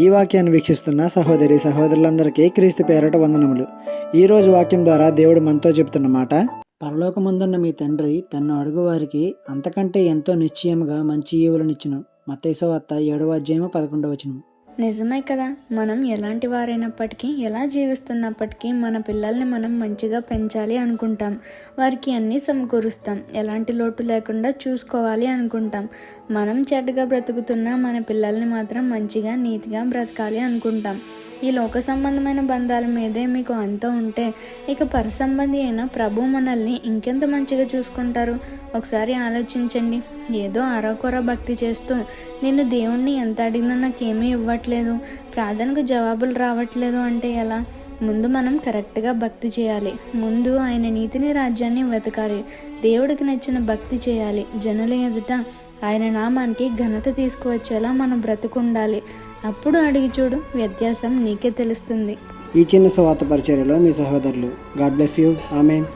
ఈ వాక్యాన్ని వీక్షిస్తున్న సహోదరి సహోదరులందరికీ క్రీస్తు పేరట వందనములు. ఈరోజు వాక్యం ద్వారా దేవుడు మనతో చెబుతున్న మాట, పరలోకమందున్న మీ తండ్రి తన్ను అడుగు వారికి అంతకంటే ఎంతో నిశ్చయముగా మంచి ఈవులనిచ్చును. మత్తయి సువార్త 7వ అధ్యాయము 11వ వచనం. నిజమే కదా. మనం ఎలాంటి వారైనప్పటికీ, ఎలా జీవిస్తున్నప్పటికీ మన పిల్లల్ని మనం మంచిగా పెంచాలి అనుకుంటాం. వారికి అన్నీ సమకూరుస్తాం. ఎలాంటి లోటు లేకుండా చూసుకోవాలి అనుకుంటాం. మనం చెడ్డగా బ్రతుకుతున్నా మన పిల్లల్ని మాత్రం మంచిగా నీతిగా బ్రతకాలి అనుకుంటాం. ఈ లోక సంబంధమైన బంధాల మీదే మీకు అంతా ఉంటే ఇక పర సంబంధి అయిన ప్రభు మనల్ని ఇంకెంత మంచిగా చూసుకుంటారు. ఒకసారి ఆలోచించండి. ఏదో అరకొర భక్తి చేస్తూ నిన్ను దేవుణ్ణి ఎంత అడిగినా నాకేమీ ఇవ్వట్లేదు, ప్రార్థనకు జవాబులు రావట్లేదు అంటే ఎలా? ముందు మనం కరెక్ట్గా భక్తి చేయాలి. ముందు ఆయన నీతిని రాజ్యాన్ని వెతకాలి. దేవుడికి నచ్చిన భక్తి చేయాలి. జనుల ఎదుట ఆయన నామానికి ఘనత తీసుకువచ్చేలా మనం బ్రతుకుండాలి. అప్పుడు అడిగి చూడు, వ్యత్యాసం నీకే తెలుస్తుంది. ఈ చిన్న సువార్త పరిచర్యలో మీ సహోదరులు. God bless you. ఆమేన్.